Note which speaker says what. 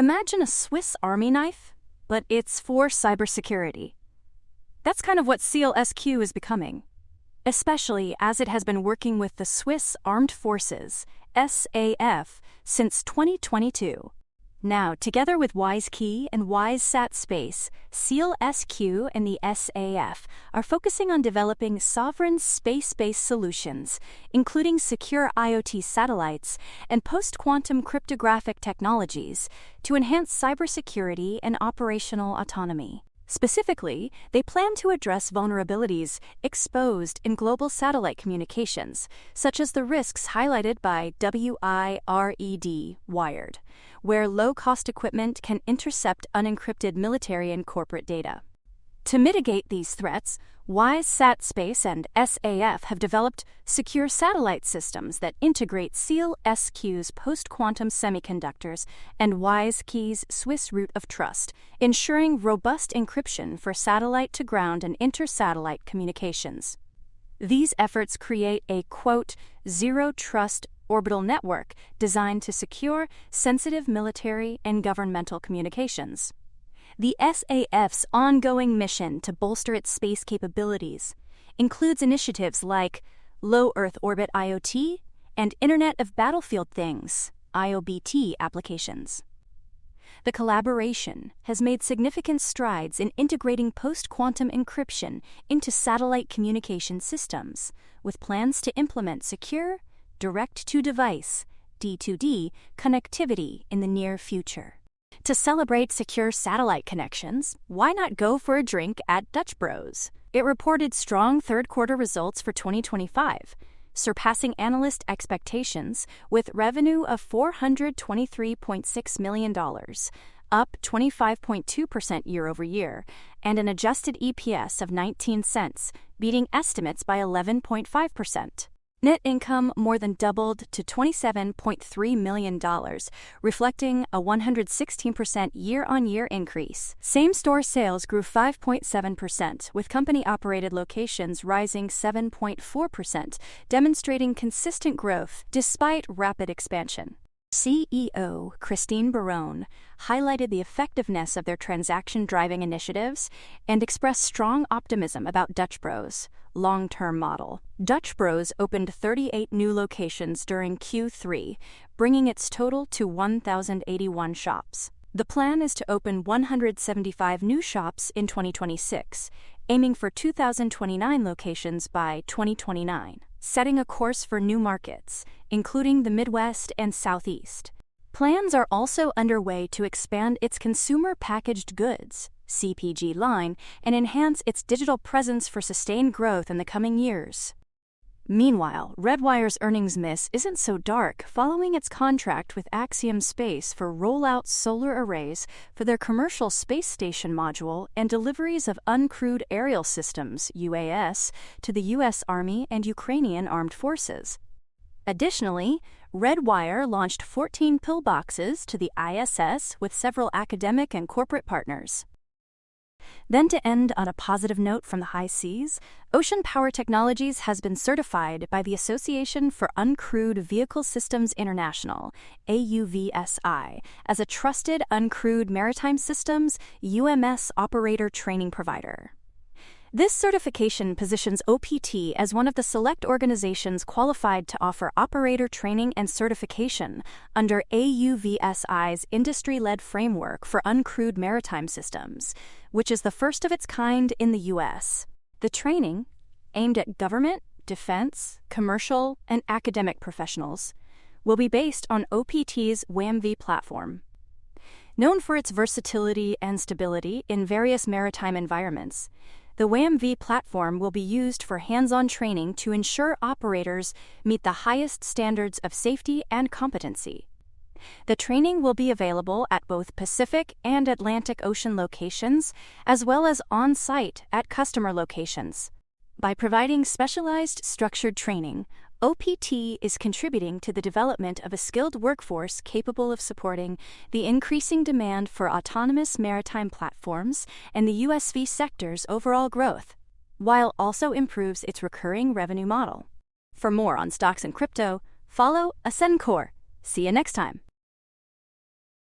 Speaker 1: Imagine a Swiss Army knife, but it's for cybersecurity. That's kind of what SEALSQ is becoming, especially as it has been working with the Swiss Armed Forces, SAF, since 2022. Now, together with WiseKey and WiseSat Space, SEALSQ and the SAF are focusing on developing sovereign space-based solutions, including secure IoT satellites and post-quantum cryptographic technologies, to enhance cybersecurity and operational autonomy. Specifically, they plan to address vulnerabilities exposed in global satellite communications, such as the risks highlighted by Wired, where low-cost equipment can intercept unencrypted military and corporate data. To mitigate these threats, WiseSat Space and SAF have developed secure satellite systems that integrate SEALSQ's post-quantum semiconductors and WiseKey's Swiss root of trust, ensuring robust encryption for satellite-to-ground and inter-satellite communications. These efforts create a, quote, zero-trust orbital network designed to secure sensitive military and governmental communications. The SAF's ongoing mission to bolster its space capabilities includes initiatives like Low Earth Orbit IoT and Internet of Battlefield Things (IOBT) applications. The collaboration has made significant strides in integrating post-quantum encryption into satellite communication systems, with plans to implement secure, direct-to-device (D2D) connectivity in the near future. To celebrate secure satellite connections, why not go for a drink at Dutch Bros? It reported strong third-quarter results for 2025, surpassing analyst expectations with revenue of $423.6 million, up 25.2% year-over-year, and an adjusted EPS of 19 cents, beating estimates by 11.5%. Net income more than doubled to $27.3 million, reflecting a 116% year-on-year increase. Same-store sales grew 5.7%, with company-operated locations rising 7.4%, demonstrating consistent growth despite rapid expansion. CEO Christine Barone highlighted the effectiveness of their transaction-driving initiatives and expressed strong optimism about Dutch Bros' long-term model. Dutch Bros opened 38 new locations during Q3, bringing its total to 1,081 shops. The plan is to open 175 new shops in 2026, aiming for 2,029 locations by 2029, setting a course for new markets, including the Midwest and Southeast. Plans are also underway to expand its consumer packaged goods (CPG) line and enhance its digital presence for sustained growth in the coming years. Meanwhile, Redwire's earnings miss isn't so dark following its contract with Axiom Space for rollout solar arrays for their commercial space station module and deliveries of uncrewed aerial systems (UAS) to the U.S. Army and Ukrainian Armed Forces. Additionally, Redwire launched 14 pillboxes to the ISS with several academic and corporate partners. Then, to end on a positive note from the high seas, Ocean Power Technologies has been certified by the Association for Uncrewed Vehicle Systems International, AUVSI, as a trusted uncrewed maritime systems UMS operator training provider. This certification positions OPT as one of the select organizations qualified to offer operator training and certification under AUVSI's industry-led framework for uncrewed maritime systems, which is the first of its kind in the U.S. The training, aimed at government, defense, commercial, and academic professionals, will be based on OPT's WAM-V platform. Known for its versatility and stability in various maritime environments, the WAM-V platform will be used for hands-on training to ensure operators meet the highest standards of safety and competency. The training will be available at both Pacific and Atlantic Ocean locations, as well as on-site at customer locations. By providing specialized structured training, OPT is contributing to the development of a skilled workforce capable of supporting the increasing demand for autonomous maritime platforms and the USV sector's overall growth, while also improves its recurring revenue model. For more on stocks and crypto, follow Ascencore. See you next time.